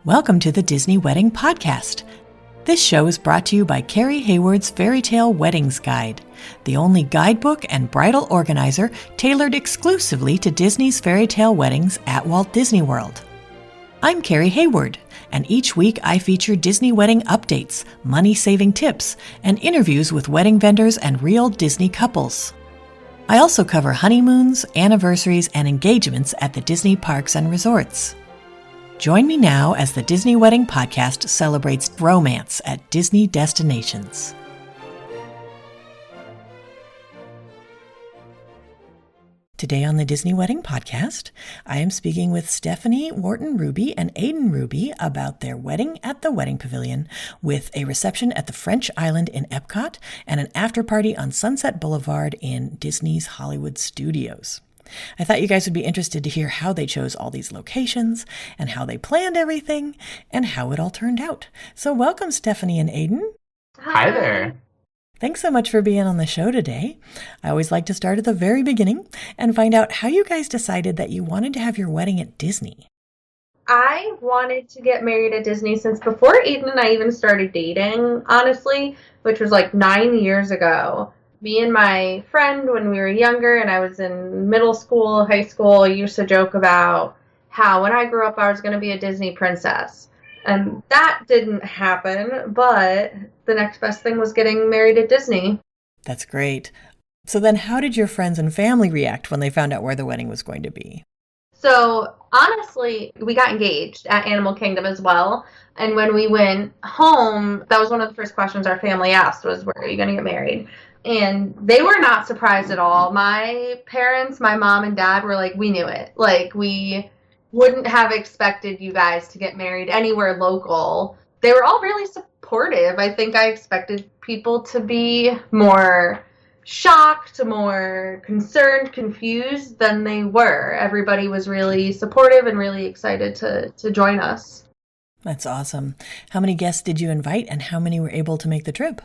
Welcome to the Disney Wedding Podcast. This show is brought to you by Carrie Hayward's Fairy Tale Weddings Guide, the only guidebook and bridal organizer tailored exclusively to Disney's fairy tale weddings at Walt Disney World. I'm Carrie Hayward, and each week I feature Disney wedding updates, money-saving tips, and interviews with wedding vendors and real Disney couples. I also cover honeymoons, anniversaries, and engagements at the Disney parks and resorts. Join me now as the Disney Wedding Podcast celebrates romance at Disney destinations. Today on the Disney Wedding Podcast, I am speaking with Stefani, Wharton-Ruby, and Aidan Ruby about their wedding at the Wedding Pavilion, with a reception at the French Island in EPCOT and an after-party on Sunset Boulevard in Disney's Hollywood Studios. I thought you guys would be interested to hear how they chose all these locations and how they planned everything and how it all turned out. So welcome, Stefani and Aidan. Hi there. Thanks so much for being on the show today. I always like to start at the very beginning and find out how you guys decided that you wanted to have your wedding at Disney. I wanted to get married at Disney since before Aidan and I even started dating, honestly, which was like 9 years ago. Me and my friend, when we were younger and I was in middle school, high school, used to joke about how when I grew up I was going to be a Disney princess. And that didn't happen, but the next best thing was getting married at Disney. That's great. So then how did your friends and family react when they found out where the wedding was going to be? So honestly, we got engaged at Animal Kingdom as well. And when we went home, that was one of the first questions our family asked was, where are you going to get married? And they were not surprised at all. My parents, my mom and dad were like, we knew it. Like, we wouldn't have expected you guys to get married anywhere local. They were all really supportive. I think I expected people to be more shocked, more concerned, confused than they were. Everybody was really supportive and really excited to join us. That's awesome. How many guests did you invite and how many were able to make the trip?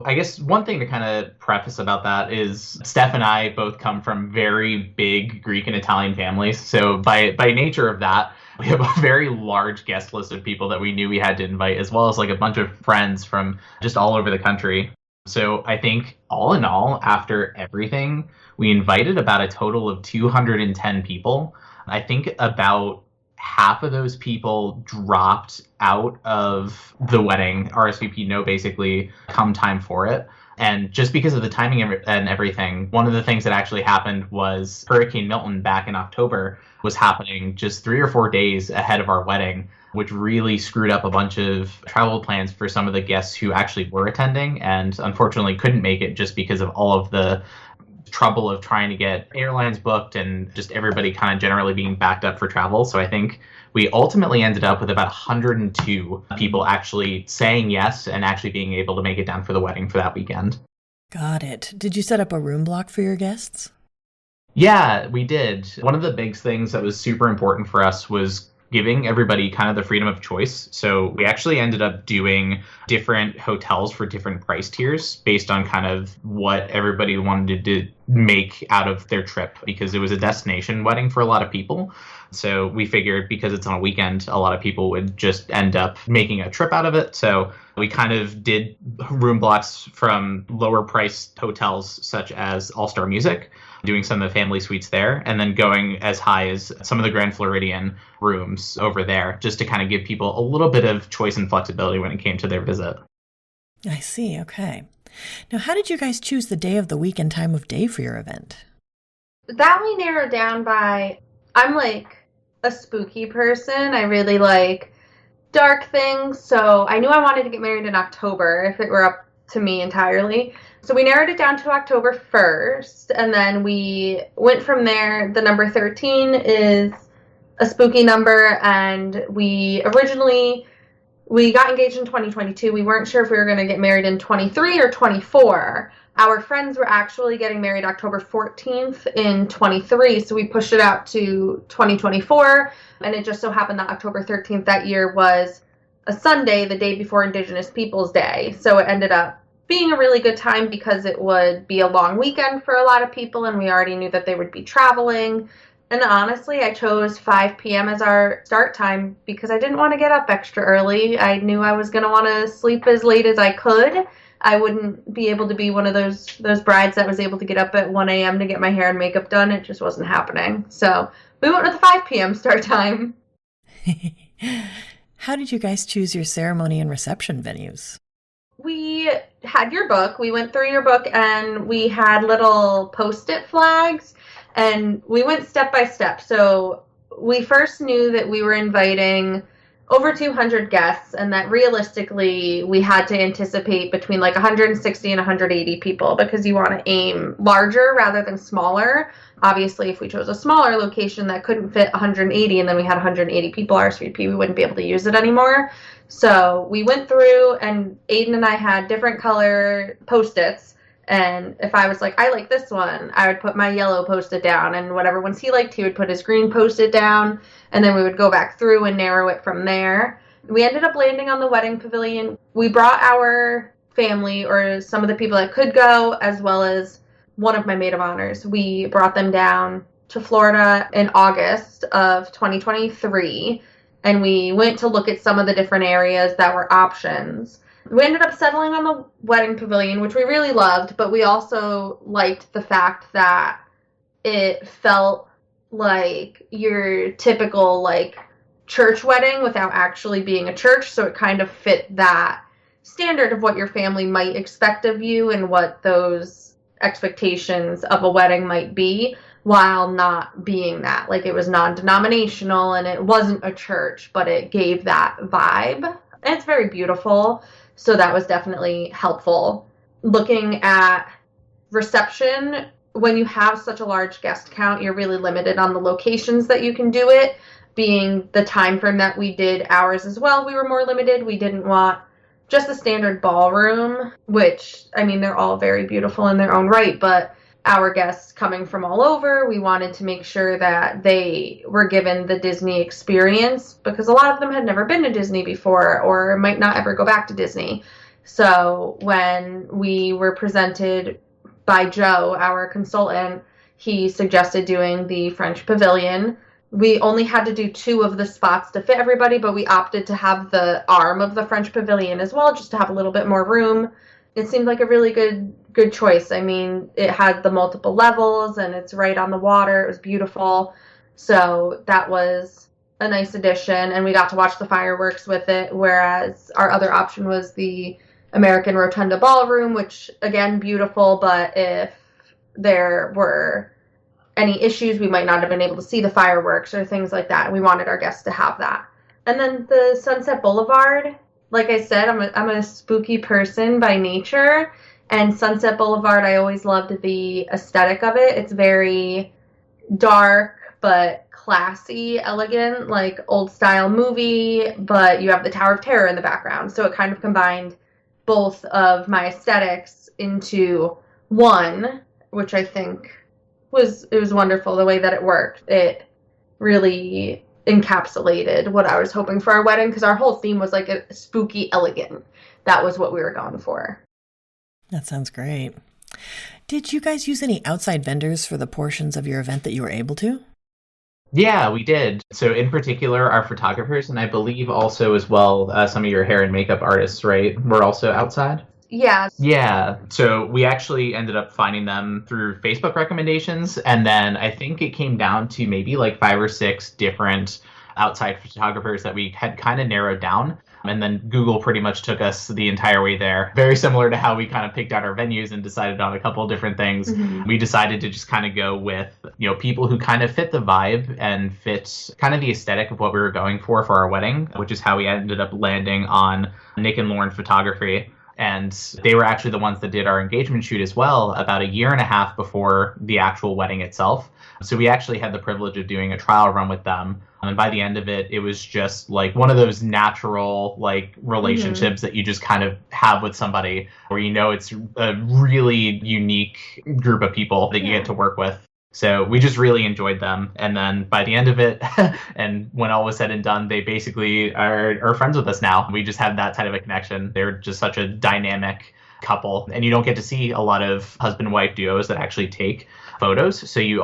I guess one thing to kind of preface about that is Steph and I both come from very big Greek and Italian families. So by nature of that, we have a very large guest list of people that we knew we had to invite, as well as like a bunch of friends from just all over the country. So I think all in all, after everything, we invited about a total of 210 people. I think about half of those people dropped out of the wedding, RSVP no, basically, come time for it. And just because of the timing and everything, one of the things that actually happened was Hurricane Milton back in October was happening just 3 or 4 days ahead of our wedding, which really screwed up a bunch of travel plans for some of the guests who actually were attending and unfortunately couldn't make it just because of all of the trouble of trying to get airlines booked and just everybody kind of generally being backed up for travel. So I think we ultimately ended up with about 102 people actually saying yes and actually being able to make it down for the wedding for that weekend. Got it. Did you set up a room block for your guests? Yeah, we did. One of the big things that was super important for us was giving everybody kind of the freedom of choice. So we actually ended up doing different hotels for different price tiers based on kind of what everybody wanted to make out of their trip, because it was a destination wedding for a lot of people. So we figured because it's on a weekend, a lot of people would just end up making a trip out of it. So we kind of did room blocks from lower priced hotels such as All Star Music, doing some of the family suites there, and then going as high as some of the Grand Floridian rooms over there, just to kind of give people a little bit of choice and flexibility when it came to their visit. I see. Okay. Now, how did you guys choose the day of the week and time of day for your event? That we narrowed down by, I'm like a spooky person. I really like dark things. So I knew I wanted to get married in October if it were up to me entirely. So we narrowed it down to October 1st, and then we went from there. The number 13 is a spooky number, and we got engaged in 2022. We weren't sure if we were going to get married in 23 or 24. Our friends were actually getting married October 14th in 23, so we pushed it out to 2024, and it just so happened that October 13th that year was a Sunday, the day before Indigenous Peoples Day, so it ended up being a really good time because it would be a long weekend for a lot of people, and we already knew that they would be traveling. And honestly, I chose 5 p.m. as our start time because I didn't want to get up extra early. I knew I was going to want to sleep as late as I could. I wouldn't be able to be one of those brides that was able to get up at 1 a.m. to get my hair and makeup done. It just wasn't happening. So we went with the 5 p.m. start time. How did you guys choose your ceremony and reception venues? We had your book. We went through your book and we had little Post-it flags and we went step by step. So we first knew that we were inviting over 200 guests and that realistically we had to anticipate between like 160 and 180 people because you want to aim larger rather than smaller. Obviously, if we chose a smaller location that couldn't fit 180 and then we had 180 people RSVP, we wouldn't be able to use it anymore. So we went through and Aidan and I had different color Post-its. And if I was like, I like this one, I would put my yellow Post-it down, and whatever ones he liked, he would put his green Post-it down, and then we would go back through and narrow it from there. We ended up landing on the Wedding Pavilion. We brought our family, or some of the people that could go, as well as one of my maid of honors. We brought them down to Florida in August of 2023, and we went to look at some of the different areas that were options. We ended up settling on the Wedding Pavilion, which we really loved, but we also liked the fact that it felt like your typical like church wedding without actually being a church, so it kind of fit that standard of what your family might expect of you and what those expectations of a wedding might be, while not being that. Like, it was non-denominational and it wasn't a church, but it gave that vibe. And it's very beautiful. So that was definitely helpful. Looking at reception, when you have such a large guest count, you're really limited on the locations that you can do it. Being the time frame that we did ours as well, we were more limited. We didn't want just a standard ballroom, which, I mean, they're all very beautiful in their own right, but our guests coming from all over, we wanted to make sure that they were given the Disney experience because a lot of them had never been to Disney before or might not ever go back to Disney. So when we were presented by Joe, our consultant, he suggested doing the French Pavilion. We only had to do 2 of the spots to fit everybody, but we opted to have the arm of the French Pavilion as well, just to have a little bit more room. It seemed like a really good choice. I mean, it had the multiple levels and it's right on the water. It was beautiful. So that was a nice addition, and we got to watch the fireworks with it, whereas our other option was the American Rotunda Ballroom, which, again, beautiful, but if there were any issues, we might not have been able to see the fireworks or things like that. We wanted our guests to have that. And then the Sunset Boulevard, like I said, I'm a spooky person by nature, and Sunset Boulevard, I always loved the aesthetic of it. It's very dark, but classy, elegant, like old style movie, but you have the Tower of Terror in the background. So it kind of combined both of my aesthetics into one, which I think was wonderful the way that it worked. It really encapsulated what I was hoping for our wedding, because our whole theme was like a spooky elegant. That was what we were going for. That sounds great. Did you guys use any outside vendors for the portions of your event that you were able to? Yeah, we did. So in particular, our photographers, and I believe also as well some of your hair and makeup artists, right, were also outside? Yeah. Yeah. So we actually ended up finding them through Facebook recommendations. And then I think it came down to maybe like 5 or 6 different outside photographers that we had kind of narrowed down. And then Google pretty much took us the entire way there. Very similar to how we kind of picked out our venues and decided on a couple of different things. Mm-hmm. We decided to just kind of go with, people who kind of fit the vibe and fit kind of the aesthetic of what we were going for our wedding, which is how we ended up landing on Nick and Lauren Photography. And they were actually the ones that did our engagement shoot as well about 1.5 years before the actual wedding itself. So we actually had the privilege of doing a trial run with them. And by the end of it, it was just like one of those natural like relationships that you just kind of have with somebody where it's a really unique group of people that you get to work with. So we just really enjoyed them. And then by the end of it, and when all was said and done, they basically are friends with us now. We just had that type of a connection. They're just such a dynamic couple, and you don't get to see a lot of husband-wife duos that actually take photos. So we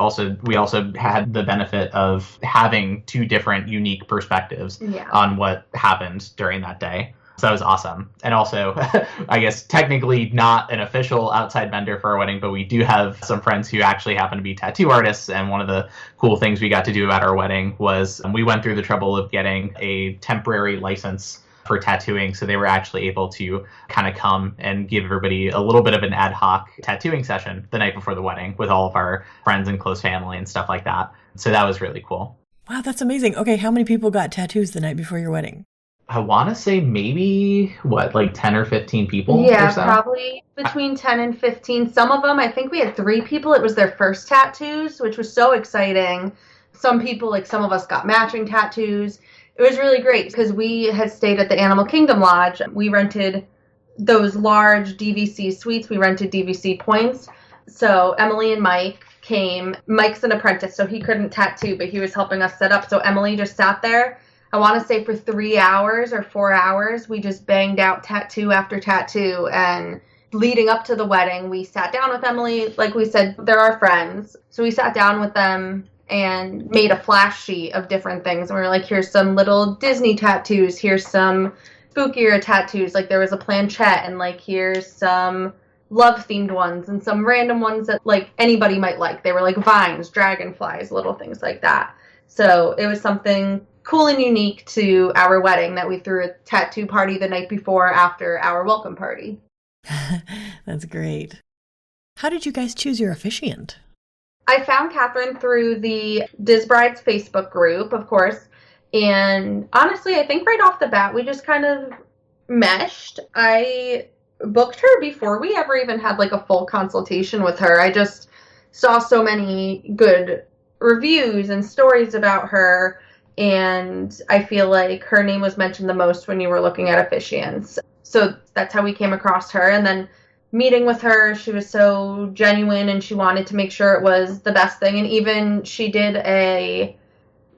also had the benefit of having two different unique perspectives on what happened during that day. So that was awesome. And also, I guess technically not an official outside vendor for our wedding, but we do have some friends who actually happen to be tattoo artists. And one of the cool things we got to do at our wedding was we went through the trouble of getting a temporary license for tattooing. So they were actually able to kind of come and give everybody a little bit of an ad hoc tattooing session the night before the wedding with all of our friends and close family and stuff like that. So that was really cool. Wow, that's amazing. Okay, how many people got tattoos the night before your wedding? I want to say maybe, 10 or 15 people? Yeah, or so? Probably between 10 and 15. Some of them, I think we had 3 people. It was their first tattoos, which was so exciting. Some people, some of us got matching tattoos. It was really great because we had stayed at the Animal Kingdom Lodge. We rented those large DVC suites. We rented DVC points. So Emily and Mike came. Mike's an apprentice, so he couldn't tattoo, but he was helping us set up. So Emily just sat there. I want to say for 3 hours or 4 hours, we just banged out tattoo after tattoo. And leading up to the wedding, we sat down with Emily. Like we said, they're our friends. So we sat down with them and made a flash sheet of different things. And we were like, here's some little Disney tattoos. Here's some spookier tattoos. Like there was a planchette, and here's some love-themed ones and some random ones that anybody might like. They were like vines, dragonflies, little things like that. So it was something cool and unique to our wedding that we threw a tattoo party the night before after our welcome party. That's great. How did you guys choose your officiant? I found Catherine through the Diz Brides Facebook group, of course. And honestly, I think right off the bat, we just kind of meshed. I booked her before we ever even had a full consultation with her. I just saw so many good reviews and stories about her. And I feel like her name was mentioned the most when you were looking at officiants. So that's how we came across her. And then meeting with her, she was so genuine and she wanted to make sure it was the best thing. And even she did a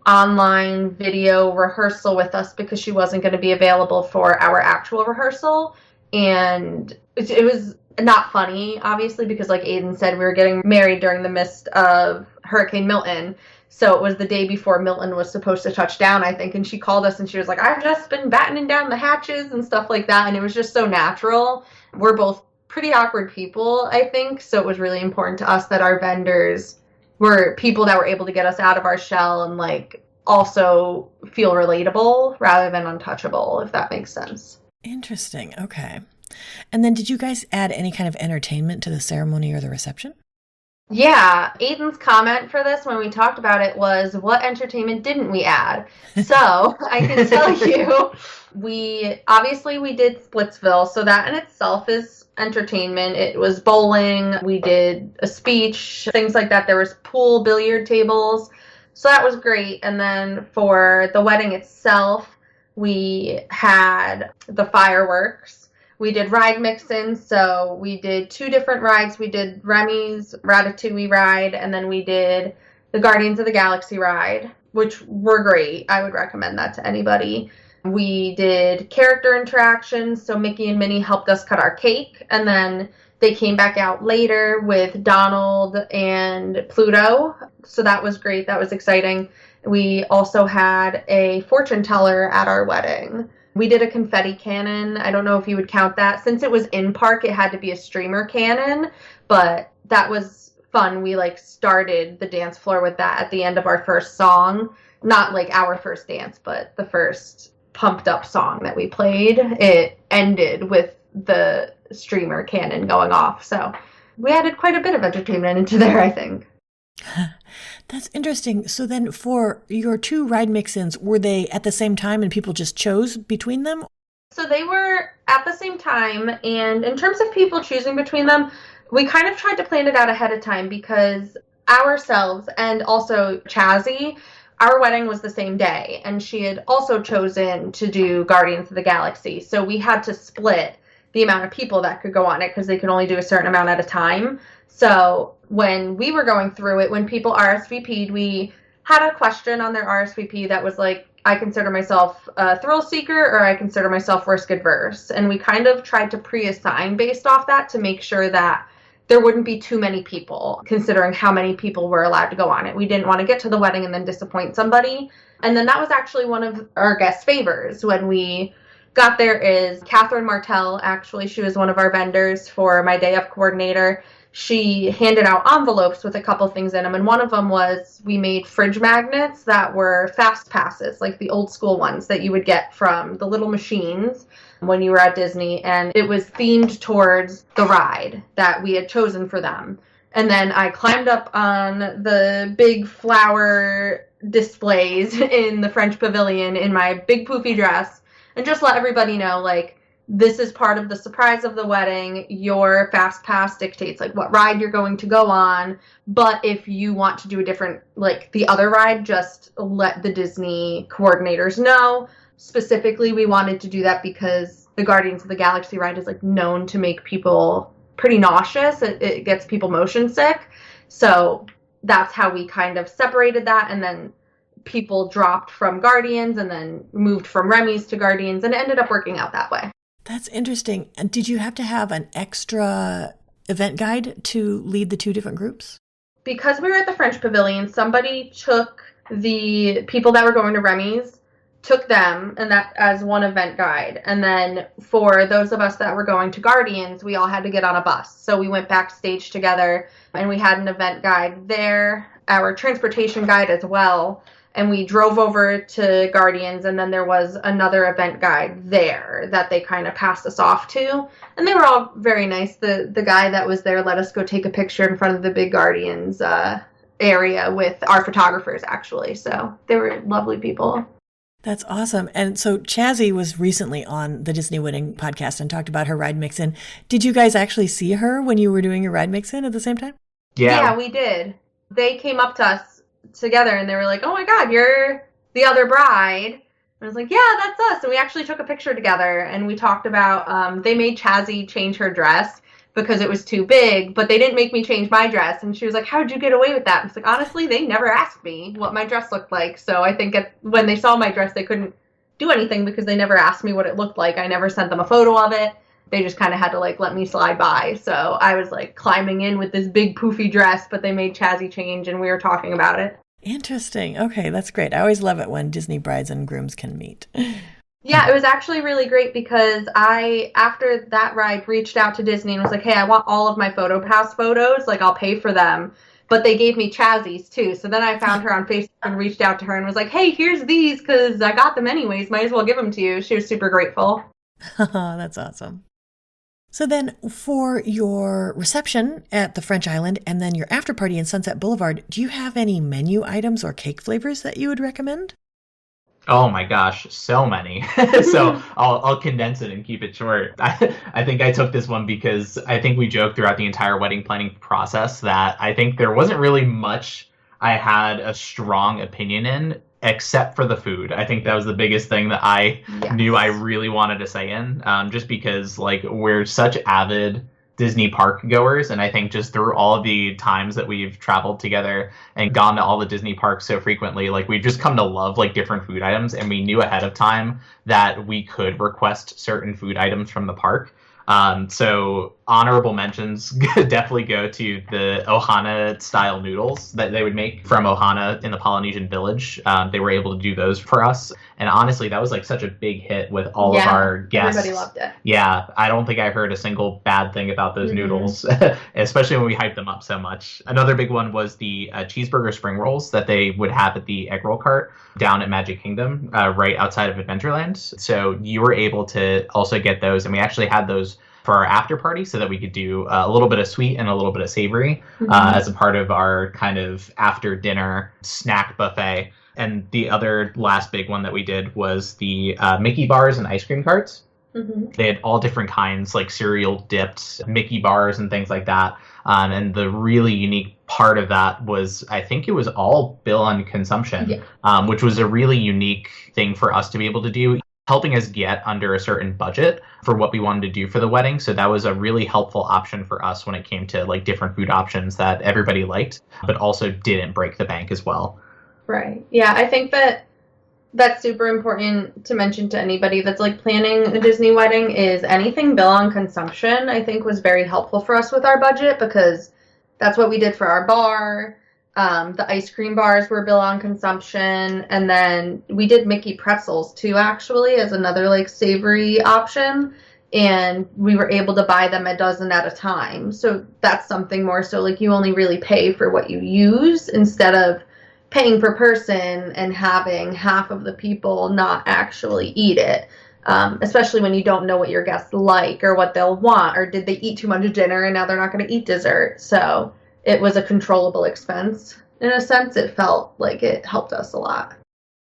online video rehearsal with us because she wasn't going to be available for our actual rehearsal. And it was not funny, obviously, because like Aidan said, we were getting married during the midst of Hurricane Milton. So it was the day before Milton was supposed to touch down, I think, and she called us and she was like, I've just been battening down the hatches and stuff like that, and it was just so natural. We're both pretty awkward people, I think, so it was really important to us that our vendors were people that were able to get us out of our shell and, also feel relatable rather than untouchable, if that makes sense. Interesting. Okay. And then did you guys add any kind of entertainment to the ceremony or the reception? Yeah, Aidan's comment for this when we talked about it was, what entertainment didn't we add? So I can tell you, we did Splitsville, so that in itself is entertainment. It was bowling, we did a speech, things like that. There was pool, billiard tables, so that was great. And then for the wedding itself, we had the fireworks. We did ride mix-ins, so we did 2 different rides. We did Remy's Ratatouille ride, and then we did the Guardians of the Galaxy ride, which were great. I would recommend that to anybody. We did character interactions, so Mickey and Minnie helped us cut our cake, and then they came back out later with Donald and Pluto, so that was great. That was exciting. We also had a fortune teller at our wedding. We did a confetti cannon. I don't know if you would count that. Since it was in park, it had to be a streamer cannon, but that was fun. We started the dance floor with that at the end of our first song. Not our first dance, but the first pumped up song that we played. It ended with the streamer cannon going off. So we added quite a bit of entertainment into there, I think. That's interesting. So then for your 2 ride mix-ins, were they at the same time and people just chose between them? So they were at the same time. And in terms of people choosing between them, we kind of tried to plan it out ahead of time because ourselves and also Chazzy, our wedding was the same day. And she had also chosen to do Guardians of the Galaxy. So we had to split the amount of people that could go on it because they could only do a certain amount at a time. So when we were going through it, when people RSVP'd, we had a question on their RSVP that was I consider myself a thrill seeker or I consider myself risk adverse. And we kind of tried to pre-assign based off that to make sure that there wouldn't be too many people, considering how many people were allowed to go on it. We didn't want to get to the wedding and then disappoint somebody. And then that was actually one of our guest favors when we got there is Catherine Martell. Actually, she was one of our vendors for my day of coordinator. She handed out envelopes with a couple things in them, and one of them was we made fridge magnets that were fast passes, like the old school ones that you would get from the little machines when you were at Disney, and it was themed towards the ride that we had chosen for them. And then I climbed up on the big flower displays in the French Pavilion in my big poofy dress and just let everybody know, like, this is part of the surprise of the wedding. Your fast pass dictates like what ride you're going to go on. But if you want to do a different, like the other ride, just let the Disney coordinators know. Specifically, we wanted to do that because the Guardians of the Galaxy ride is like known to make people pretty nauseous. It gets people motion sick. So that's how we kind of separated that. And then people dropped from Guardians and then moved from Remy's to Guardians, and it ended up working out that way. That's interesting. And did you have to have an extra event guide to lead the two different groups? Because we were at the French Pavilion, somebody took the people that were going to Remy's, took them and that as one event guide. And then for those of us that were going to Guardians, we all had to get on a bus. So we went backstage together and we had an event guide there, our transportation guide as well. And we drove over to Guardians, and then there was another event guide there that they kind of passed us off to. And they were all very nice. The guy that was there let us go take a picture in front of the big Guardians area with our photographers, actually. So they were lovely people. That's awesome. And so Chazzy was recently on the Disney Wedding podcast and talked about her ride mix-in. Did you guys actually see her when you were doing your ride mix-in at the same time? Yeah, we did. They came up to us together and they were like, oh my God, you're the other bride. And I was like, yeah, that's us. And we actually took a picture together and we talked about, they made Chazzy change her dress because it was too big, but they didn't make me change my dress. And she was like, how'd you get away with that? And it's like, honestly, they never asked me what my dress looked like. So I think when they saw my dress, they couldn't do anything because they never asked me what it looked like. I never sent them a photo of it. They just kind of had to like let me slide by. So I was like climbing in with this big poofy dress, but they made Chazzy change and we were talking about it. Interesting. Okay, that's great. I always love it when Disney brides and grooms can meet. Yeah, it was actually really great because I, after that ride, reached out to Disney and was like, hey, I want all of my PhotoPass photos. Like, I'll pay for them. But they gave me Chazzy's, too. So then I found her on Facebook and reached out to her and was like, hey, here's these because I got them anyways. Might as well give them to you. She was super grateful. That's awesome. So then for your reception at the French Island and then your after party in Sunset Boulevard, do you have any menu items or cake flavors that you would recommend? Oh my gosh, so many. So I'll condense it and keep it short. I think I took this one because I think we joked throughout the entire wedding planning process that I think there wasn't really much I had a strong opinion in except for the food. I think that was the biggest thing that I knew I really wanted to say in, just because like we're such avid Disney park goers. And I think just through all of the times that we've traveled together and gone to all the Disney parks so frequently, like we've just come to love like different food items. And we knew ahead of time that we could request certain food items from the park. So honorable mentions definitely go to the Ohana style noodles that they would make from Ohana in the Polynesian village. They were able to do those for us. And honestly, that was like such a big hit with all of our guests. Everybody loved it. Yeah, I don't think I heard a single bad thing about those noodles, especially when we hyped them up so much. Another big one was the cheeseburger spring rolls that they would have at the egg roll cart down at Magic Kingdom, right outside of Adventureland. So you were able to also get those, and we actually had those for our after party so that we could do a little bit of sweet and a little bit of savory as a part of our kind of after dinner snack buffet. And the other last big one that we did was the Mickey bars and ice cream carts. They had all different kinds, like cereal dipped Mickey bars and things like that. And the really unique part of that was, I think it was all bill on consumption, which was a really unique thing for us to be able to do, helping us get under a certain budget for what we wanted to do for the wedding. So that was a really helpful option for us when it came to like different food options that everybody liked, but also didn't break the bank as well. Right. Yeah, I think that that's super important to mention to anybody that's like planning a Disney wedding is anything bill on consumption, I think was very helpful for us with our budget because that's what we did for our bar. The ice cream bars were bill on consumption. And then we did Mickey pretzels too, actually, as another like savory option. And we were able to buy them a dozen at a time. So that's something more so like you only really pay for what you use instead of paying per person and having half of the people not actually eat it. Especially when you don't know what your guests like or what they'll want, or did they eat too much dinner and now they're not going to eat dessert. So it was a controllable expense. In a sense, it felt like it helped us a lot.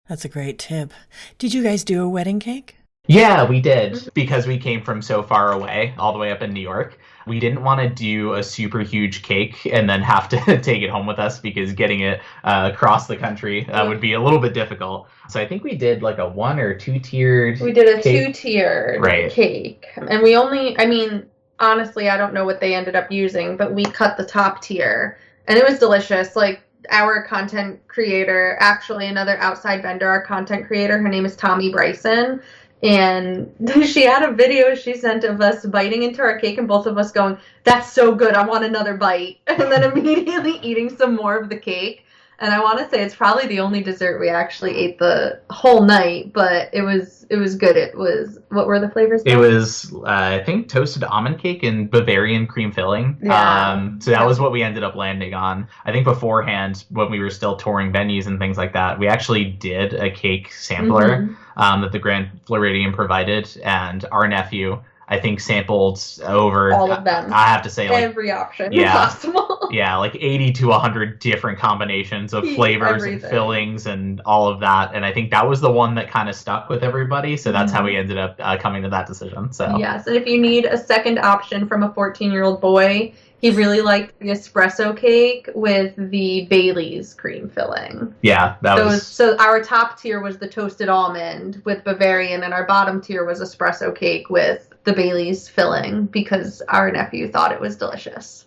That's a great tip. Did you guys do a wedding cake? Yeah, we did, because we came from so far away, all the way up in New York. We didn't want to do a super huge cake and then have to take it home with us because getting it across the country would be a little bit difficult. So I think we did like a 1 or 2 tiered. We did a cake. 2-tiered cake. And we only, I mean, honestly, I don't know what they ended up using, but we cut the top tier and it was delicious. Like our content creator, actually another outside vendor, our content creator, her name is Tommy Bryson. And she had a video she sent of us biting into our cake and both of us going, "That's so good, I want another bite." And then immediately eating some more of the cake. And I want to say it's probably the only dessert we actually ate the whole night, but it was good. It was, what were the flavors? It was, I think, toasted almond cake and Bavarian cream filling. Yeah. So that was what we ended up landing on. I think beforehand, when we were still touring venues and things like that, we actually did a cake sampler that the Grand Floridian provided, and our nephew, I think, sampled over all of them. I have to say, like, every option possible. Yeah, like 80 to 100 different combinations of flavors and fillings and all of that. And I think that was the one that kind of stuck with everybody. So that's how we ended up coming to that decision. So yes, and if you need a second option from a 14-year-old boy, he really liked the espresso cake with the Bailey's cream filling. Yeah, So our top tier was the toasted almond with Bavarian, and our bottom tier was espresso cake with the Bailey's filling because our nephew thought it was delicious.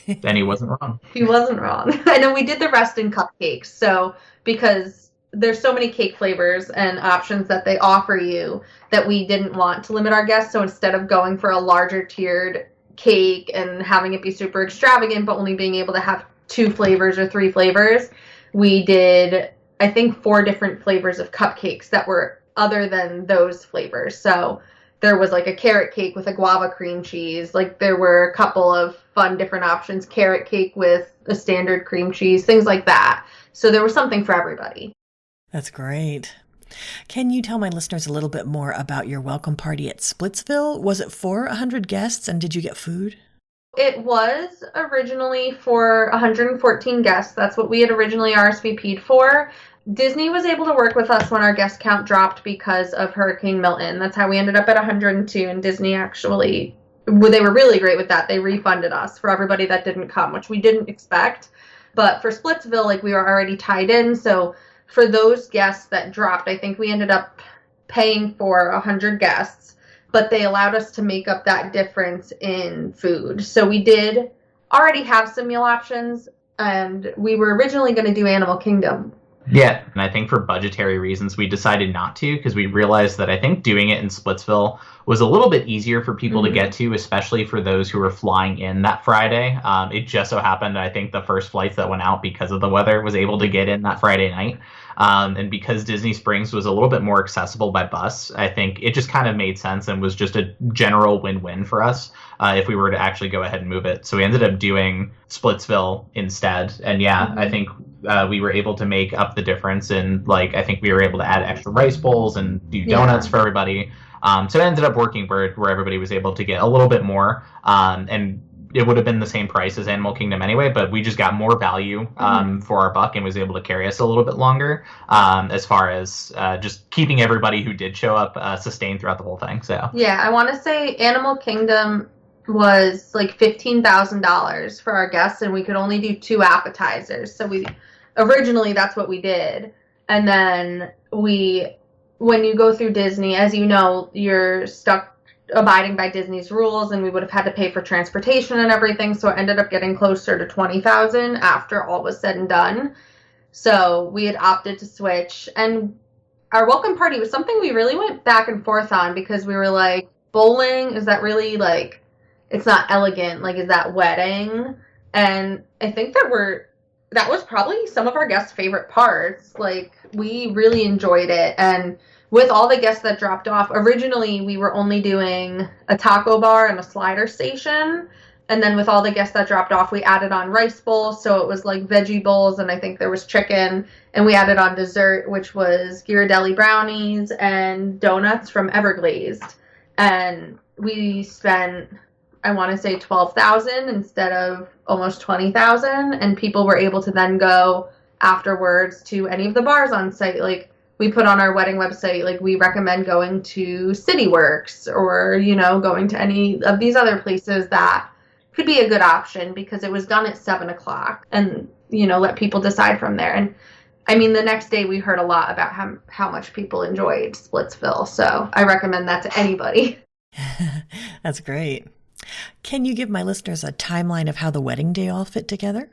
And he wasn't wrong. He wasn't wrong. I know we did the rest in cupcakes. So because there's so many cake flavors and options that they offer you that we didn't want to limit our guests. So instead of going for a larger tiered cake and having it be super extravagant but only being able to have 2 flavors or 3 flavors, we did, I think, 4 different flavors of cupcakes that were other than those flavors. So there was like a carrot cake with a guava cream cheese. Like there were a couple of fun different options, carrot cake with a standard cream cheese, things like that. So there was something for everybody. That's great. Can you tell my listeners a little bit more about your welcome party at Splitsville? Was it for 100 guests, and did you get food? It was originally for 114 guests. That's what we had originally RSVP'd for. Disney was able to work with us when our guest count dropped because of Hurricane Milton. That's how we ended up at 102, and Disney actually, they were really great with that. They refunded us for everybody that didn't come, which we didn't expect. But for Splitsville, like, we were already tied in, so for those guests that dropped, I think we ended up paying for 100 guests, but they allowed us to make up that difference in food. So we did already have some meal options, and we were originally going to do Animal Kingdom. Yeah, and I think for budgetary reasons, we decided not to because we realized that I think doing it in Splitsville was a little bit easier for people to get to, especially for those who were flying in that Friday. It just so happened, I think the first flights that went out because of the weather was able to get in that Friday night. And because Disney Springs was a little bit more accessible by bus, I think it just kind of made sense and was just a general win-win for us if we were to actually go ahead and move it. So we ended up doing Splitsville instead. And yeah, I think we were able to make up the difference. And like, I think we were able to add extra rice bowls and do donuts for everybody. So it ended up working where everybody was able to get a little bit more. And it would have been the same price as Animal Kingdom anyway, but we just got more value for our buck and was able to carry us a little bit longer as far as just keeping everybody who did show up sustained throughout the whole thing. So yeah, I want to say Animal Kingdom was like $15,000 for our guests, and we could only do 2 appetizers. So we originally, that's what we did. And then when you go through Disney, as you know, you're stuck abiding by Disney's rules, and we would have had to pay for transportation and everything. So it ended up getting closer to $20,000 after all was said and done. So we had opted to switch, and our welcome party was something we really went back and forth on because we were like, bowling, is that really like, it's not elegant, like, is that wedding? And I think that was probably some of our guests' favorite parts. Like, we really enjoyed it. And with all the guests that dropped off, originally we were only doing a taco bar and a slider station. And then with all the guests that dropped off, we added on rice bowls. So it was like veggie bowls, and I think there was chicken. And we added on dessert, which was Ghirardelli brownies and donuts from Everglazed. And we spent, I want to say, $12,000 instead of almost $20,000. And people were able to then go afterwards to any of the bars on site. Like, we put on our wedding website, like, we recommend going to CityWorks or, going to any of these other places that could be a good option because it was done at 7:00 and, let people decide from there. And I mean, the next day we heard a lot about how much people enjoyed Splitsville. So I recommend that to anybody. That's great. Can you give my listeners a timeline of how the wedding day all fit together?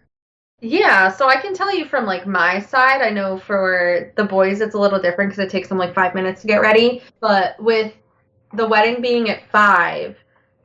Yeah, so I can tell you from like my side. I know for the boys it's a little different because it takes them like 5 minutes to get ready. But with the wedding being at 5,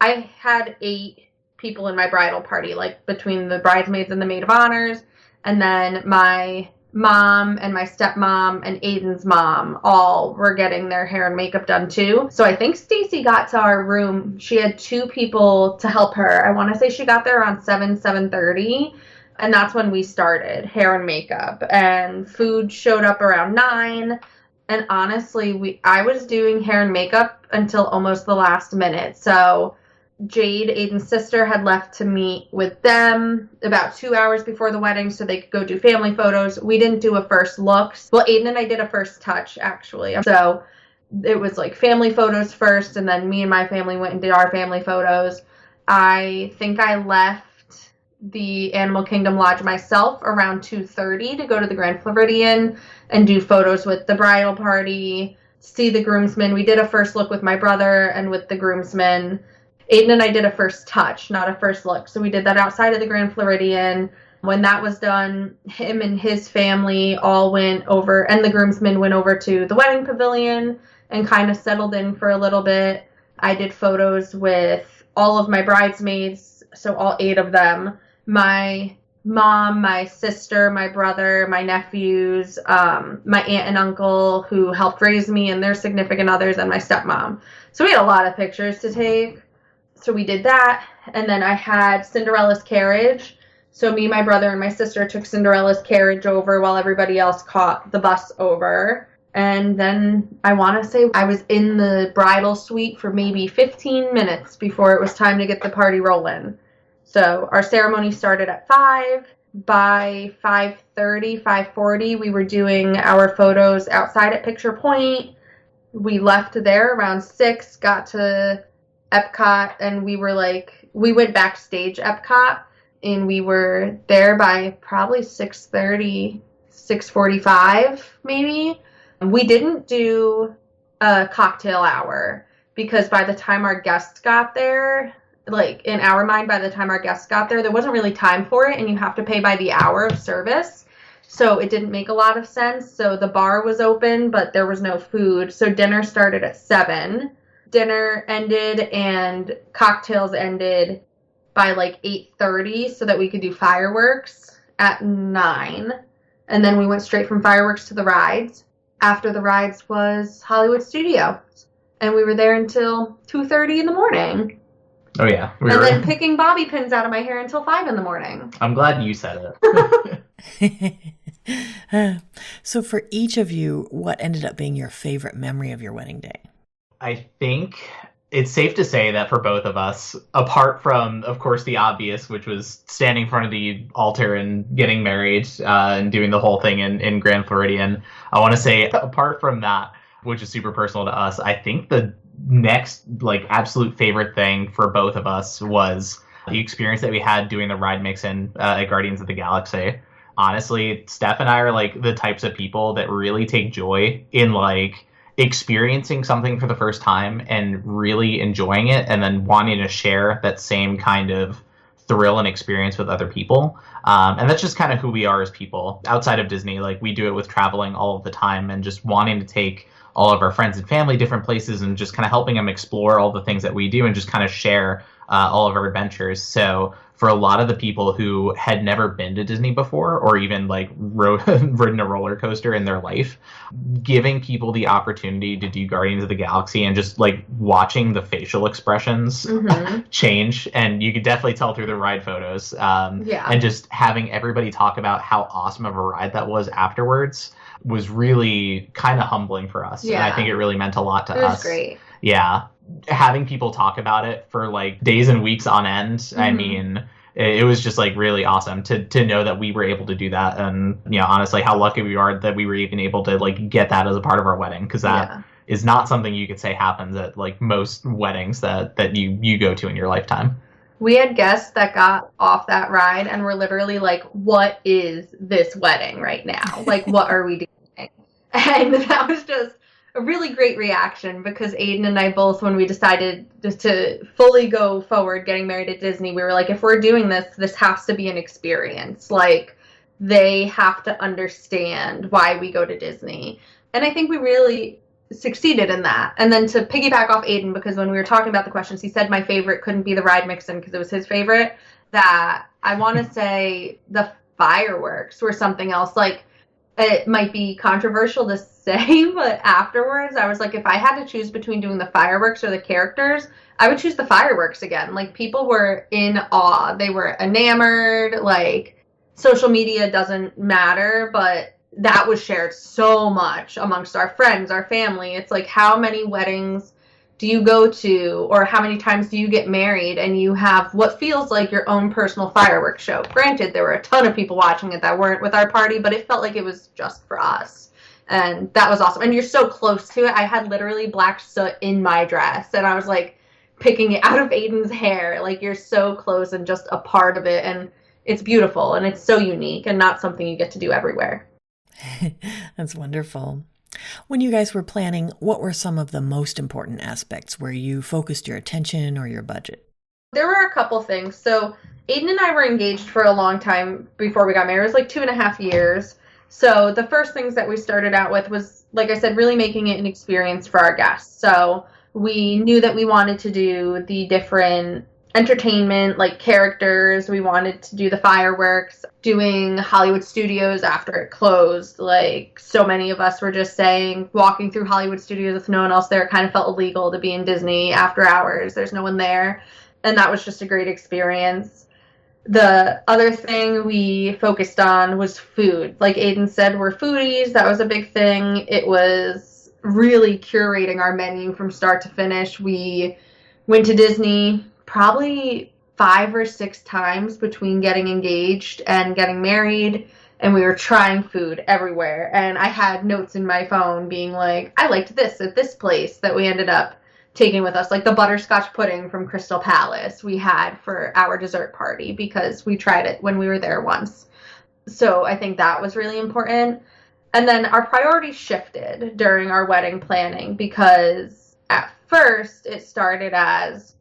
I had 8 people in my bridal party, like between the bridesmaids and the maid of honors, and then my mom and my stepmom and Aidan's mom all were getting their hair and makeup done too. So I think Stacy got to our room. She had 2 people to help her. I want to say she got there around 7:30. And that's when we started hair and makeup, and food showed up around 9. And honestly, I was doing hair and makeup until almost the last minute. So Jade, Aidan's sister, had left to meet with them about 2 hours before the wedding so they could go do family photos. We didn't do a first look. Well, Aidan and I did a first touch, actually. So it was like family photos first, and then me and my family went and did our family photos. I think I left the Animal Kingdom Lodge myself around 2:30 to go to the Grand Floridian and do photos with the bridal party, see the groomsmen. We did a first look with my brother and with the groomsmen. Aidan and I did a first touch, not a first look. So we did that outside of the Grand Floridian. When that was done, him and his family all went over, and the groomsmen went over to the Wedding Pavilion and kind of settled in for a little bit. I did photos with all of my bridesmaids, so all 8 of them. My mom, my sister, my brother, my nephews, my aunt and uncle who helped raise me and their significant others, and my stepmom. So we had a lot of pictures to take. So we did that. And then I had Cinderella's carriage. So me, my brother, and my sister took Cinderella's carriage over while everybody else caught the bus over. And then I want to say I was in the bridal suite for maybe 15 minutes before it was time to get the party rolling. So our ceremony started at 5. By 5:30, 5:40, we were doing our photos outside at Picture Point. We left there around 6, got to EPCOT, and we went backstage EPCOT, and we were there by probably 6:30, 6:45 maybe. We didn't do a cocktail hour because by the time our guests got there, like in our mind, by the time our guests got there wasn't really time for it, and you have to pay by the hour of service. So it didn't make a lot of sense. So the bar was open, but there was no food. So dinner started at 7. Dinner ended and cocktails ended by like 8:30 so that we could do fireworks at 9. And then we went straight from fireworks to the rides. After the rides was Hollywood Studios. And we were there until 2:30 in the morning. Oh, yeah. Then picking bobby pins out of my hair until 5 in the morning. I'm glad you said it. So for each of you, what ended up being your favorite memory of your wedding day? I think it's safe to say that for both of us, apart from, of course, the obvious, which was standing in front of the altar and getting married and doing the whole thing in Grand Floridian, I want to say, apart from that, which is super personal to us, I think the next, like, absolute favorite thing for both of us was the experience that we had doing the ride mix-in at Guardians of the Galaxy. Honestly, Steph and I are, like, the types of people that really take joy in, like, experiencing something for the first time and really enjoying it, and then wanting to share that same kind of thrill and experience with other people. And that's just kind of who we are as people. Outside of Disney, like we do it with traveling all of the time and just wanting to take all of our friends and family different places and just kind of helping them explore all the things that we do and just kind of share all of our adventures. So for a lot of the people who had never been to Disney before or even like ridden a roller coaster in their life, giving people the opportunity to do Guardians of the Galaxy and just like watching the facial expressions change. And you could definitely tell through the ride photos. And just having everybody talk about how awesome of a ride that was afterwards was really kind of humbling for us. And I think it really meant a lot to us. It was great. Yeah. Having people talk about it for like days and weeks on end. I mean, it was just like really awesome to know that we were able to do that. And, you know, honestly, how lucky we are that we were even able to like get that as a part of our wedding. Cause that is not something you could say happens at like most weddings that you go to in your lifetime. We had guests that got off that ride and were literally like, what is this wedding right now? Like, what are we doing? And that was just a really great reaction because Aidan and I both, when we decided just to fully go forward getting married at Disney, we were like, if we're doing this, this has to be an experience. Like, they have to understand why we go to Disney. And I think we really succeeded in that. And then to piggyback off Aidan, because when we were talking about the questions, he said my favorite couldn't be the ride mix-in because it was his favorite, that I want to say the fireworks were something else. Like, it might be controversial to say, but afterwards I was like, if I had to choose between doing the fireworks or the characters, I would choose the fireworks again. Like, people were in awe. They were enamored. Like, social media doesn't matter, but that was shared so much amongst our friends, our family. It's like, how many weddings do you go to, or how many times do you get married and you have what feels like your own personal fireworks show? Granted, there were a ton of people watching it that weren't with our party, but it felt like it was just for us. And that was awesome. And you're so close to it. I had literally black soot in my dress, and I was like picking it out of Aidan's hair. Like, you're so close and just a part of it. And it's beautiful, and it's so unique and not something you get to do everywhere. That's wonderful. When you guys were planning, what were some of the most important aspects where you focused your attention or your budget? There were a couple things. So Aidan and I were engaged for a long time before we got married. It was like 2.5 years. So the first things that we started out with was, like I said, really making it an experience for our guests. So we knew that we wanted to do the different entertainment, like characters. We wanted to do the fireworks, doing Hollywood Studios after it closed. Like, so many of us were just saying, walking through Hollywood Studios with no one else there, it kind of felt illegal to be in Disney after hours. There's no one there. And that was just a great experience. The other thing we focused on was food. Like Aidan said, we're foodies. That was a big thing. It was really curating our menu from start to finish. We went to Disney probably 5 or 6 times between getting engaged and getting married, and we were trying food everywhere. And I had notes in my phone being like, I liked this at this place, that we ended up taking with us. Like the butterscotch pudding from Crystal Palace we had for our dessert party because we tried it when we were there once. So I think that was really important. And then our priorities shifted during our wedding planning because at first it started as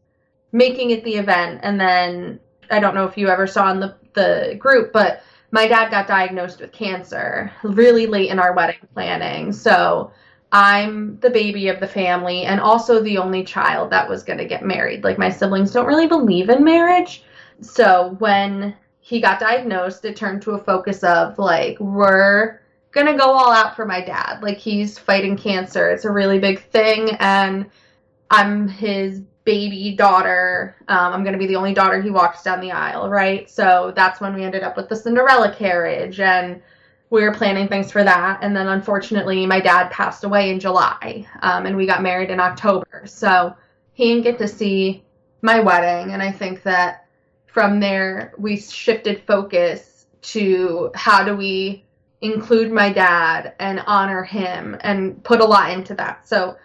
making it the event, and then I don't know if you ever saw in the group, but my dad got diagnosed with cancer really late in our wedding planning. So I'm the baby of the family and also the only child that was going to get married. Like, my siblings don't really believe in marriage. So when he got diagnosed, it turned to a focus of like, we're going to go all out for my dad. Like, he's fighting cancer. It's a really big thing. And I'm his baby daughter. I'm going to be the only daughter he walks down the aisle, right? So that's when we ended up with the Cinderella carriage, and we were planning things for that. And then unfortunately, my dad passed away in July, and we got married in October. So he didn't get to see my wedding. And I think that from there, we shifted focus to how do we include my dad and honor him and put a lot into that. So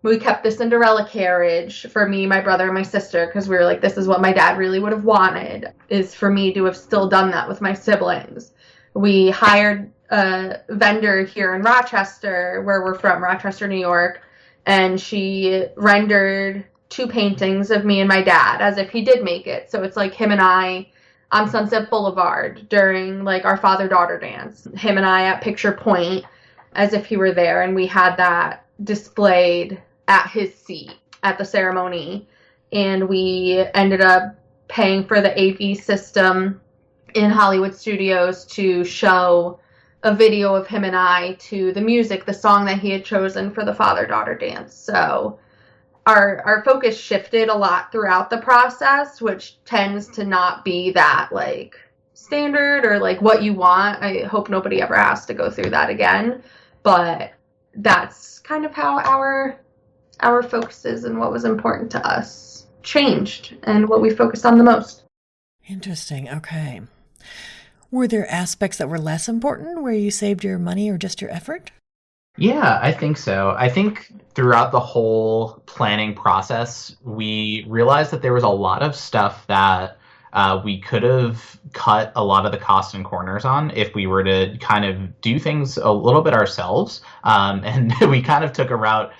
we kept the Cinderella carriage for me, my brother, and my sister, because we were like, this is what my dad really would have wanted, is for me to have still done that with my siblings. We hired a vendor here in Rochester, where we're from, Rochester, New York, and she rendered 2 paintings of me and my dad as if he did make it. So it's like him and I on Sunset Boulevard during like our father-daughter dance, him and I at Picture Point as if he were there, and we had that displayed at his seat at the ceremony. And we ended up paying for the AV system in Hollywood Studios to show a video of him and I to the music, the song that he had chosen for the father-daughter dance. So our focus shifted a lot throughout the process, which tends to not be that like standard or like what you want. I hope nobody ever has to go through that again, but that's kind of how our focuses and what was important to us changed and what we focused on the most. Interesting. Okay. Were there aspects that were less important where you saved your money or just your effort? Yeah, I think so. I think throughout the whole planning process, we realized that there was a lot of stuff that we could have cut a lot of the costs and corners on if we were to kind of do things a little bit ourselves. And we kind of took a route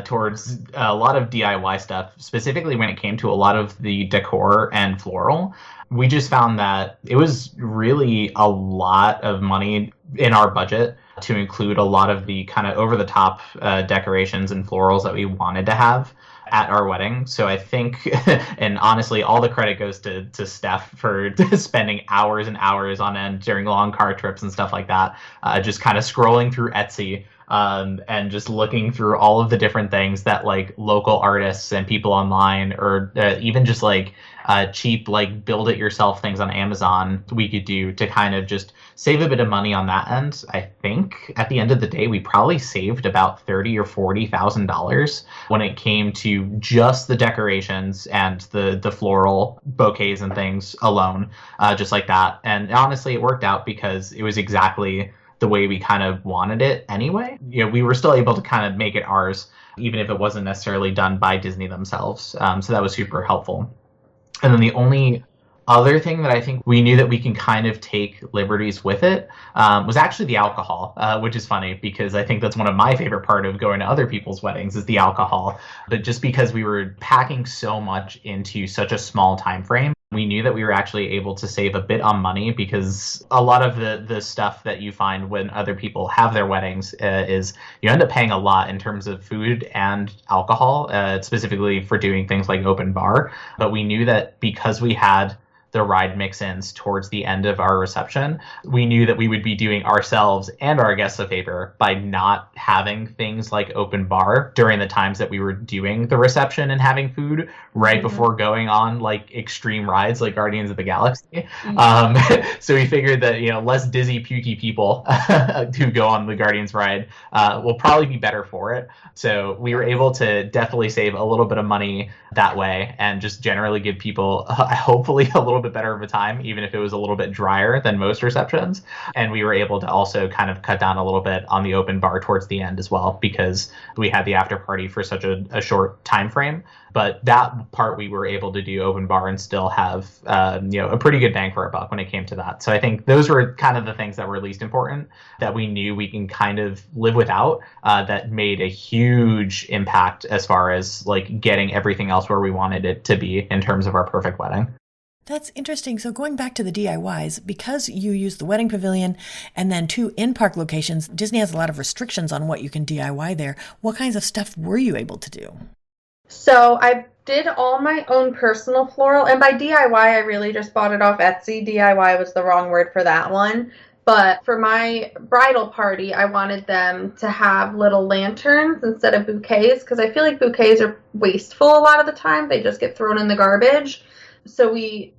towards a lot of DIY stuff, specifically when it came to a lot of the decor and floral. We just found that it was really a lot of money in our budget to include a lot of the kind of over-the-top decorations and florals that we wanted to have at our wedding. So I think, and honestly, all the credit goes to Steph for spending hours and hours on end during long car trips and stuff like that, just kind of scrolling through Etsy and just looking through all of the different things that like local artists and people online, or even just like cheap like build it yourself things on Amazon we could do to kind of just save a bit of money on that end. I think at the end of the day we probably saved about $30,000 or $40,000 when it came to just the decorations and the floral bouquets and things alone, just like that. And honestly, it worked out because it was exactly the way we kind of wanted it anyway. You know, we were still able to kind of make it ours, even if it wasn't necessarily done by Disney themselves. So that was super helpful. And then the only other thing that I think we knew that we can kind of take liberties with it was actually the alcohol, which is funny because I think that's one of my favorite part of going to other people's weddings is the alcohol. But just because we were packing so much into such a small time frame, we knew that we were actually able to save a bit on money, because a lot of the stuff that you find when other people have their weddings is you end up paying a lot in terms of food and alcohol, specifically for doing things like open bar. But we knew that because we had the ride mix-ins towards the end of our reception, we knew that we would be doing ourselves and our guests a favor by not having things like open bar during the times that we were doing the reception and having food right before going on like extreme rides like Guardians of the Galaxy. So we figured that, you know, less dizzy, pukey people who go on the Guardians ride will probably be better for it. So we were able to definitely save a little bit of money that way and just generally give people hopefully a little bit better of a time, even if it was a little bit drier than most receptions. And we were able to also kind of cut down a little bit on the open bar towards the end as well, because we had the after party for such a short time frame. But that part we were able to do open bar and still have a pretty good bang for our buck when it came to that. So I think those were kind of the things that were least important that we knew we can kind of live without, that made a huge impact as far as like getting everything else where we wanted it to be in terms of our perfect wedding. That's interesting. So going back to the DIYs, because you use the Wedding Pavilion and then 2 in-park locations, Disney has a lot of restrictions on what you can DIY there. What kinds of stuff were you able to do? So I did all my own personal floral, and by DIY, I really just bought it off Etsy. DIY was the wrong word for that one. But for my bridal party, I wanted them to have little lanterns instead of bouquets, because I feel like bouquets are wasteful a lot of the time. They just get thrown in the garbage. So me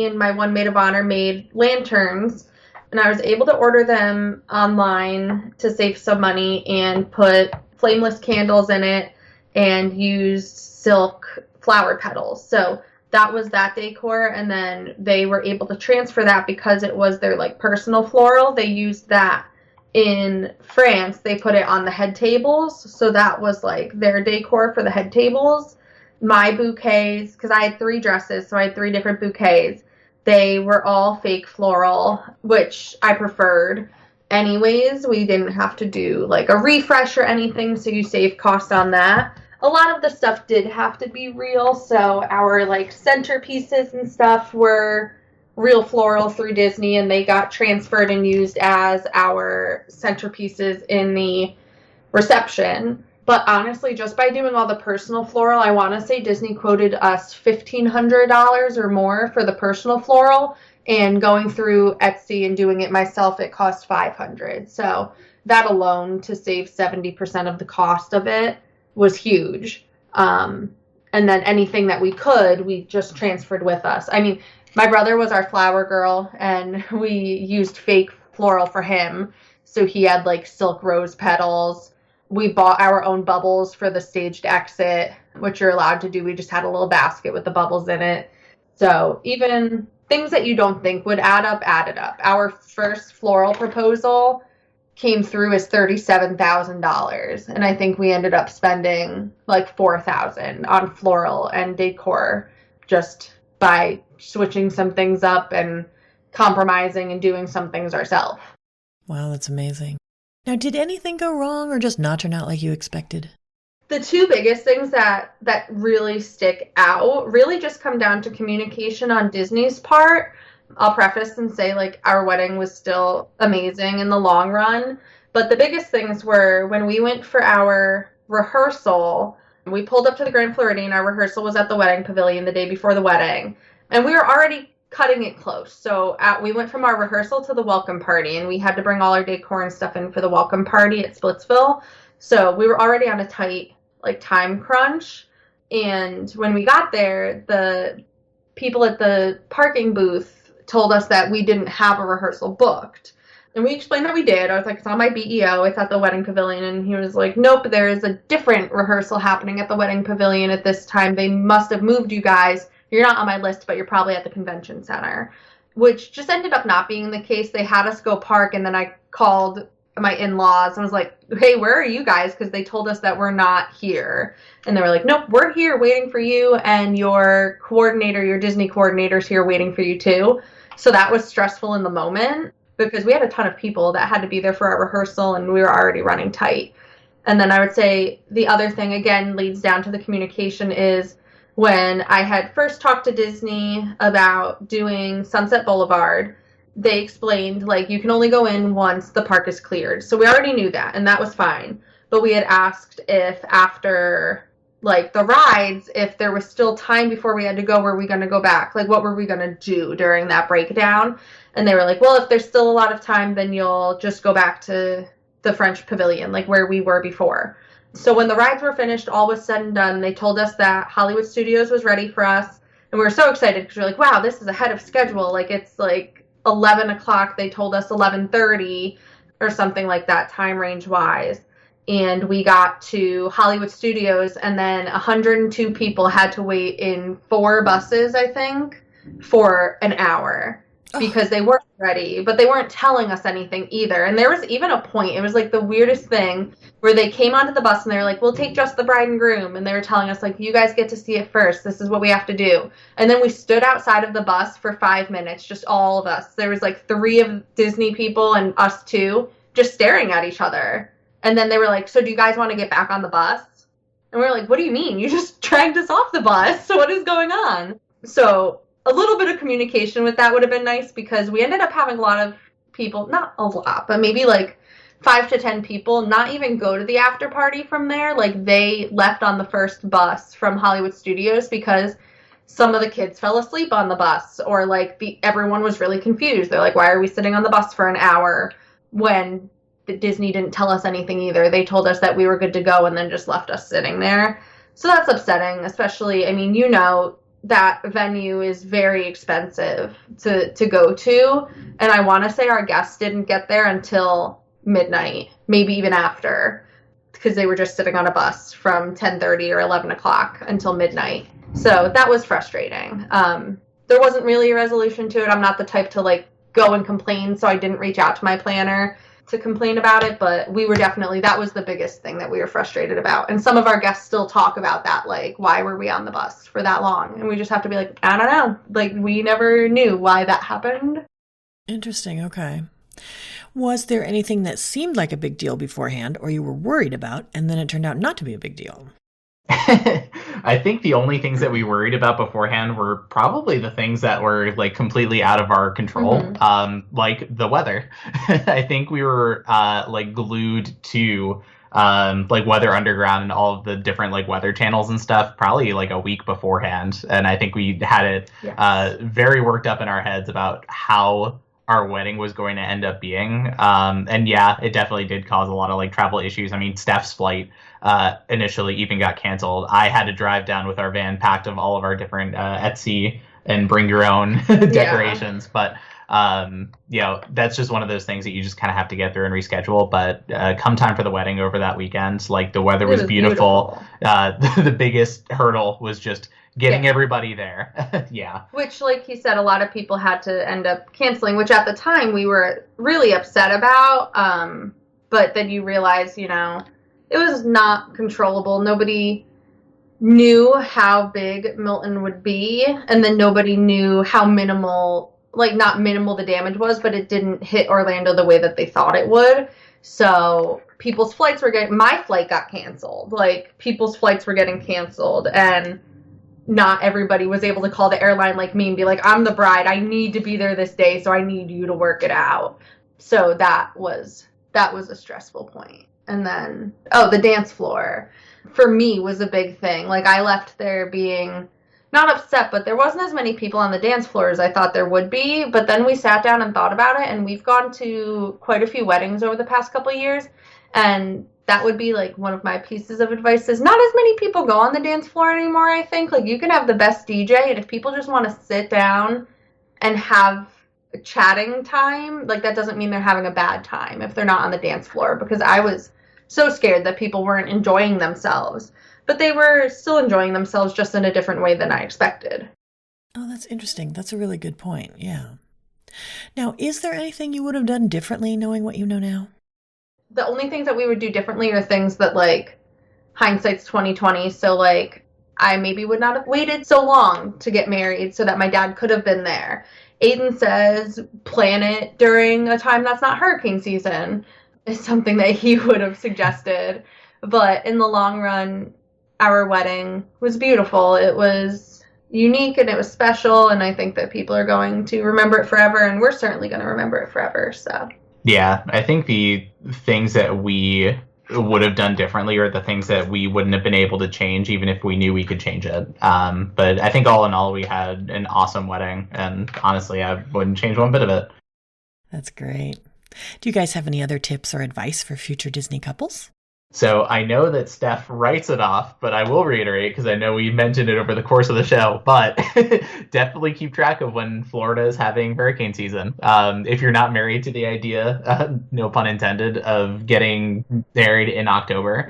and my one maid of honor made lanterns, and I was able to order them online to save some money and put flameless candles in it and used silk flower petals. So that was that decor, and then they were able to transfer that because it was their like personal floral. They used that in France. They put it on the head tables, so that was like their decor for the head tables. My bouquets, because I had 3 dresses, so I had 3 different bouquets. They were all fake floral, which I preferred. Anyways, we didn't have to do like a refresh or anything, so you save cost on that. a lot of the stuff did have to be real. So our like centerpieces and stuff were real floral through Disney, and they got transferred and used as our centerpieces in the reception. But honestly, just by doing all the personal floral, I want to say Disney quoted us $1,500 or more for the personal floral, and going through Etsy and doing it myself, it cost $500. So that alone, to save 70% of the cost of it, was huge. And then anything that we could, we just transferred with us. I mean, my brother was our flower girl, and we used fake floral for him. So he had like silk rose petals. We bought our own bubbles for the staged exit, which you're allowed to do. We just had a little basket with the bubbles in it. So even things that you don't think would add up, added up. Our first floral proposal came through as $37,000. And I think we ended up spending like $4,000 on floral and decor just by switching some things up and compromising and doing some things ourselves. Wow, that's amazing. Now, did anything go wrong or just not turn out like you expected? The two biggest things that really stick out really just come down to communication on Disney's part. I'll preface and say, like, our wedding was still amazing in the long run. But the biggest things were when we went for our rehearsal, we pulled up to the Grand Floridian. Our rehearsal was at the Wedding Pavilion the day before the wedding. And we were already cutting it close. So we went from our rehearsal to the welcome party, and we had to bring all our decor and stuff in for the welcome party at Splitsville. So we were already on a tight time crunch. And when we got there, the people at the parking booth told us that we didn't have a rehearsal booked. And we explained that we did. I was like, it's on my BEO. It's at the Wedding Pavilion. And he was like, nope, there is a different rehearsal happening at the Wedding Pavilion at this time. They must have moved you guys. You're not on my list, but you're probably at the convention center, which just ended up not being the case. They had us go park, and then I called my in-laws and was like, hey, where are you guys? Because they told us that we're not here. And they were like, nope, we're here waiting for you, and your coordinator, your Disney coordinator's here waiting for you too. So that was stressful in the moment because we had a ton of people that had to be there for our rehearsal, and we were already running tight. And then I would say the other thing, again, leads down to the communication is when I had first talked to Disney about doing Sunset Boulevard, they explained, like, you can only go in once the park is cleared. So we already knew that, and that was fine. But we had asked if after, like, the rides, if there was still time before we had to go, were we going to go back? Like, what were we going to do during that breakdown? And they were like, well, if there's still a lot of time, then you'll just go back to the French Pavilion, like where we were before. So when the rides were finished, all was said and done, they told us that Hollywood Studios was ready for us. And we were so excited because we were like, wow, this is ahead of schedule. Like, it's like 11 o'clock. They told us 11:30 or something like that, time range wise. And we got to Hollywood Studios, and then 102 people had to wait in 4 buses, I think, for an hour because they weren't ready, but they weren't telling us anything either. And there was even a point, it was like the weirdest thing, where they came onto the bus and they were like, we'll take just the bride and groom. And they were telling us, like, you guys get to see it first. This is what we have to do. And then we stood outside of the bus for 5 minutes, just all of us. There was like 3 of Disney people and us 2 just staring at each other. And then they were like, so do you guys want to get back on the bus? And we were like, what do you mean? You just dragged us off the bus. So what is going on? So a little bit of communication with that would have been nice, because we ended up having a lot of people, not a lot, but maybe like 5 to 10 people not even go to the after party from there. Like, they left on the first bus from Hollywood Studios because some of the kids fell asleep on the bus, or like everyone was really confused. They're like, why are we sitting on the bus for an hour when Disney didn't tell us anything either? They told us that we were good to go and then just left us sitting there. So that's upsetting, especially, I mean, you know, that venue is very expensive to go to. And I want to say our guests didn't get there until midnight, maybe even after, because they were just sitting on a bus from 10:30 or 11 o'clock until midnight. So that was frustrating. There wasn't really a resolution to it. I'm not the type to like go and complain, so I didn't reach out to my planner to complain about it, but we were definitely, that was the biggest thing that we were frustrated about. And some of our guests still talk about that, like, why were we on the bus for that long? And we just have to be like, I don't know. Like, we never knew why that happened. Interesting. Okay. Was there anything that seemed like a big deal beforehand or you were worried about, and then it turned out not to be a big deal? I think the only things that we worried about beforehand were probably the things that were like completely out of our control, like the weather. I think we were like glued to like Weather Underground and all of the different like weather channels and stuff probably like a week beforehand, and I think we had it very worked up in our heads about how our wedding was going to end up being. And yeah, it definitely did cause a lot of like travel issues. I mean, Steph's flight initially even got canceled. I had to drive down with our van packed of all of our different Etsy and bring your own decorations. But you know, that's just one of those things that you just kind of have to get through and reschedule. But come time for the wedding over that weekend, like the weather was beautiful. The biggest hurdle was just getting everybody there. Yeah. Which, like he said, a lot of people had to end up canceling, which at the time we were really upset about. But then you realize, you know, it was not controllable. Nobody knew how big Milton would be, and then nobody knew how minimal, like not minimal the damage was, but it didn't hit Orlando the way that they thought it would. So people's flights were my flight got canceled. Like people's flights were getting canceled, and not everybody was able to call the airline like me and be like, I'm the bride, I need to be there this day, so I need you to work it out. So that was a stressful point. And then, the dance floor for me was a big thing. Like I left there being not upset, but there wasn't as many people on the dance floor as I thought there would be. But then we sat down and thought about it, and we've gone to quite a few weddings over the past couple of years, and that would be like one of my pieces of advice is not as many people go on the dance floor anymore. I think like you can have the best DJ, and if people just want to sit down and have chatting time, like that doesn't mean they're having a bad time if they're not on the dance floor, because I was so scared that people weren't enjoying themselves, but they were still enjoying themselves just in a different way than I expected. Oh, that's interesting. That's a really good point. Yeah. Now, is there anything you would have done differently knowing what you know now? The only things that we would do differently are things that like hindsight's 2020. So like I maybe would not have waited so long to get married so that my dad could have been there. Aidan says plan it during a time that's not hurricane season is something that he would have suggested. But in the long run, our wedding was beautiful. It was unique and it was special, and I think that people are going to remember it forever, and we're certainly going to remember it forever. So yeah, I think the things that we would have done differently are the things that we wouldn't have been able to change even if we knew we could change it. But I think all in all, we had an awesome wedding, and honestly, I wouldn't change one bit of it. That's great. Do you guys have any other tips or advice for future Disney couples? So I know that Steph writes it off, but I will reiterate because I know we mentioned it over the course of the show, but definitely keep track of when Florida is having hurricane season. If you're not married to the idea, no pun intended, of getting married in October,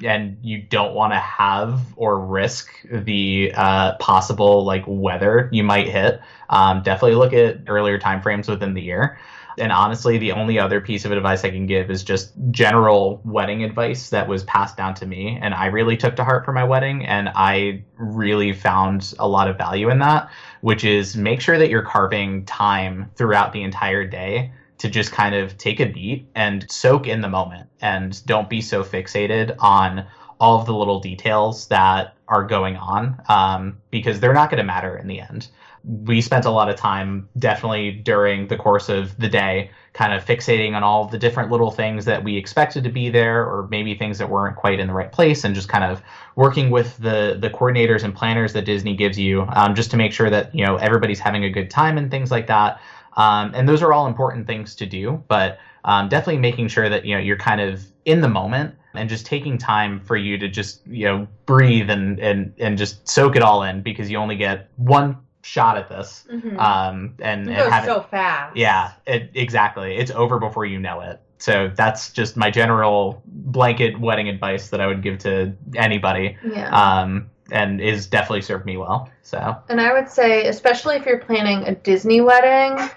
and you don't want to have or risk the possible like weather you might hit, definitely look at earlier timeframes within the year. And honestly, the only other piece of advice I can give is just general wedding advice that was passed down to me, and I really took to heart for my wedding, and I really found a lot of value in that, which is make sure that you're carving time throughout the entire day to just kind of take a beat and soak in the moment, and don't be so fixated on all of the little details that are going on, because they're not going to matter in the end. We spent a lot of time definitely during the course of the day kind of fixating on all the different little things that we expected to be there, or maybe things that weren't quite in the right place, and just kind of working with the coordinators and planners that Disney gives you, just to make sure that, you know, everybody's having a good time and things like that. And those are all important things to do, but definitely making sure that, you know, you're kind of in the moment and just taking time for you to just, you know, breathe and just soak it all in, because you only get one shot at this, and it goes so fast. Yeah, exactly. It's over before you know it. So that's just my general blanket wedding advice that I would give to anybody. Yeah. And is definitely served me well. So. And I would say, especially if you're planning a Disney wedding,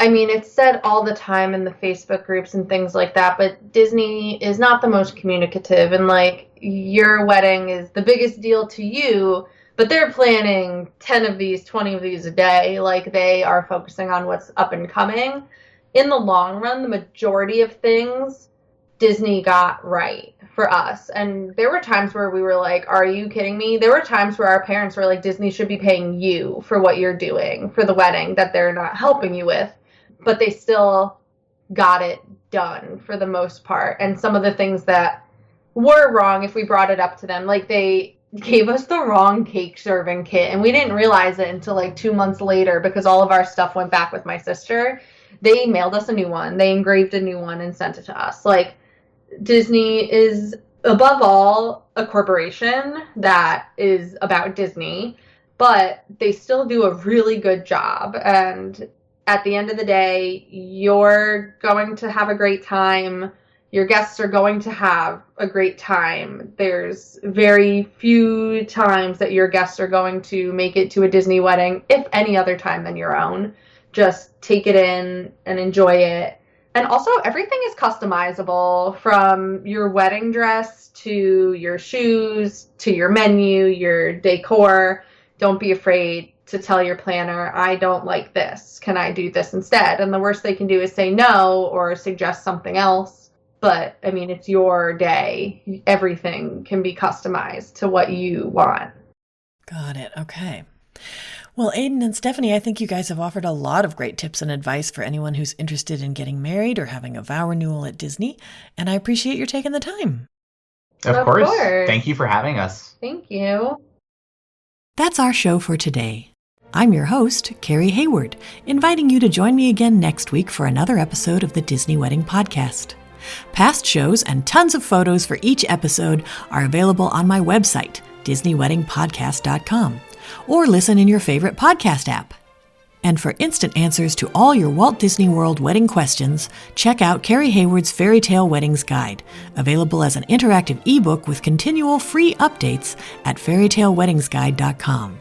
I mean, it's said all the time in the Facebook groups and things like that, but Disney is not the most communicative, and like your wedding is the biggest deal to you, but they're planning 10 of these, 20 of these a day. Like, they are focusing on what's up and coming. In the long run, the majority of things Disney got right for us. And there were times where we were like, are you kidding me? There were times where our parents were like, Disney should be paying you for what you're doing for the wedding that they're not helping you with. But they still got it done for the most part. And some of the things that were wrong, if we brought it up to them, like they gave us the wrong cake serving kit. And we didn't realize it until like 2 months later because all of our stuff went back with my sister. They mailed us a new one. They engraved a new one and sent it to us. Like, Disney is, above all, a corporation that is about Disney, but they still do a really good job. And at the end of the day, you're going to have a great time. Your guests are going to have a great time. There's very few times that your guests are going to make it to a Disney wedding, if any other time than your own. Just take it in and enjoy it. And also, everything is customizable, from your wedding dress to your shoes to your menu, your decor. Don't be afraid to tell your planner, I don't like this. Can I do this instead? And the worst they can do is say no or suggest something else. But, I mean, it's your day. Everything can be customized to what you want. Got it. Okay. Well, Aidan and Stefani, I think you guys have offered a lot of great tips and advice for anyone who's interested in getting married or having a vow renewal at Disney, and I appreciate your taking the time. Of course. Thank you for having us. Thank you. That's our show for today. I'm your host, Carrie Hayward, inviting you to join me again next week for another episode of the Disney Wedding Podcast. Past shows and tons of photos for each episode are available on my website, DisneyWeddingPodcast.com. or listen in your favorite podcast app. And for instant answers to all your Walt Disney World wedding questions, check out Carrie Hayward's Fairy Tale Weddings Guide, available as an interactive ebook with continual free updates at fairytaleweddingsguide.com.